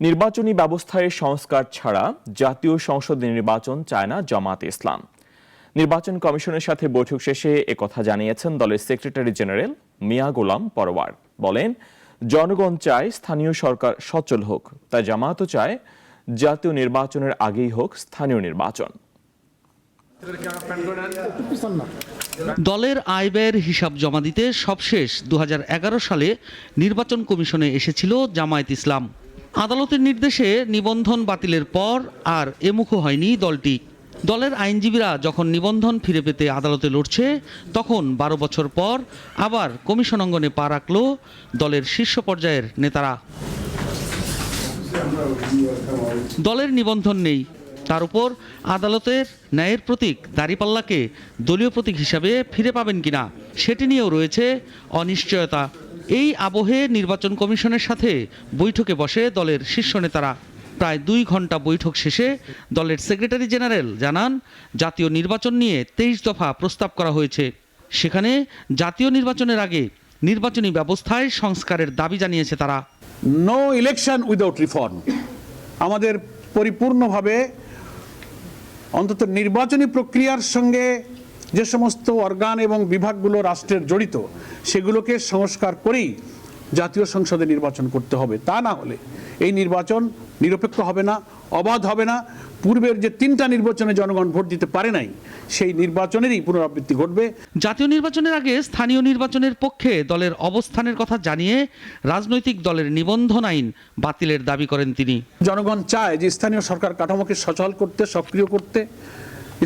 নির্বাচনী ব্যবস্থায় সংস্কার ছাড়া জাতীয় সংসদ নির্বাচন চায় না জামায়াতে ইসলাম। নির্বাচন কমিশনের সাথে বৈঠক শেষে একথা জানিয়েছেন দলের সেক্রেটারি জেনারেল মিয়া গোলাম পরওয়ার। বলেন, জনগণ চায় স্থানীয় সরকার সচল হোক, তাই জামায়াতও চায় জাতীয় নির্বাচনের আগেই হোক স্থানীয় নির্বাচন। দলের আয় ব্যয়ের হিসাব জমা দিতে সবশেষ 2011 সালে নির্বাচন কমিশনে এসেছিল জামায়াত ইসলাম। আদালতের নির্দেশে নিবন্ধন বাতিলের পর আর এমুখো হয়নি দলটি। দলের আইনজীবীরা যখন নিবন্ধন ফিরে পেতে আদালতে লড়ছে, তখন 12 বছর পর আবার কমিশন অঙ্গনে পা রাখল দলের শীর্ষ পর্যায়ের নেতারা। দলের নিবন্ধন নেই, তার উপর আদালতের ন্যায়ের প্রতীক দাঁড়িপাল্লাকে দলীয় প্রতীক হিসাবে ফিরে পাবেন কিনা সেটি নিয়েও রয়েছে অনিশ্চয়তা। এই আবহে নির্বাচন কমিশনের সাথে বৈঠকে বসে দলের শীর্ষ নেতারা। প্রায় 2 ঘন্টা বৈঠক শেষে দলের সেক্রেটারি জেনারেল জানান, জাতীয় নির্বাচন নিয়ে 23 দফা প্রস্তাব করা হয়েছে। সেখানে জাতীয় নির্বাচনের আগে নির্বাচনী ব্যবস্থায় সংস্কারের দাবি জানিয়েছে তারা। No election without reform. আমাদের পরিপূর্ণভাবে অন্তত নির্বাচনী প্রক্রিয়ার সঙ্গে যে সমস্ত অর্গান এবং বিভাগগুলো রাষ্ট্রের জড়িত, সেগুলোকে সংস্কার করেই জাতীয় সংসদে নির্বাচন করতে হবে। তা না হলে এই নির্বাচন নিরপেক্ষ হবে না, অবাধ হবে না। পূর্বের যে 3টা নির্বাচনে জনগণ ভোট দিতে পারে নাই, সেই নির্বাচনেরই পুনরাবৃত্তি ঘটবে। জাতীয় নির্বাচনের আগে স্থানীয় নির্বাচনের পক্ষে দলের অবস্থানের কথা জানিয়ে রাজনৈতিক দলের নিবন্ধন আইন বাতিলের দাবি করেন তিনি। জনগণ চায় যে স্থানীয় সরকার কাঠামোকে সচল করতে, সক্রিয় করতে,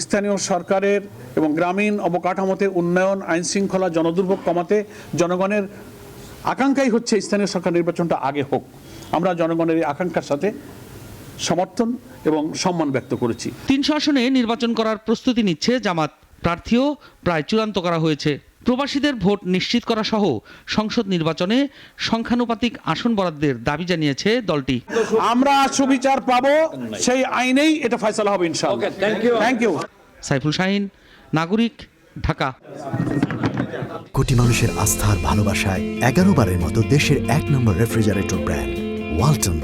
স্থানীয় সরকারের এবং গ্রামীণ অবকাঠামোতে উন্নয়ন, আইন শৃঙ্খলা, জনদুর্ভোগ কমাতে জনগণের আকাঙ্ক্ষাই হচ্ছে স্থানীয় সরকার নির্বাচনটা আগে হোক। আমরা জনগণের এই আকাঙ্ক্ষার সাথে সমর্থন এবং সম্মান ব্যক্ত করেছি। 300 আসনে নির্বাচন করার প্রস্তুতি নিচ্ছে জামাত। প্রার্থীও প্রায় চূড়ান্ত করা হয়েছে। প্রবাসীদের ভোট নিশ্চিত করা সহ সংসদ নির্বাচনে সংখ্যানুপাতিক আসন বরাদ্দের দাবি জানিয়েছে দলটি। আমরা সুবিচার পাবো, সেই আইনেই এটা ফয়সালা হবে ইনশাআল্লাহ। Thank you. সাইফুল শাহিন, নাগরিক, ঢাকা। কোটি মানুষের আস্থার ভালোবাসায় 11 বারের মতো দেশের 1 নম্বর রেফ্রিজারেটর ব্র্যান্ড ওয়ালটন।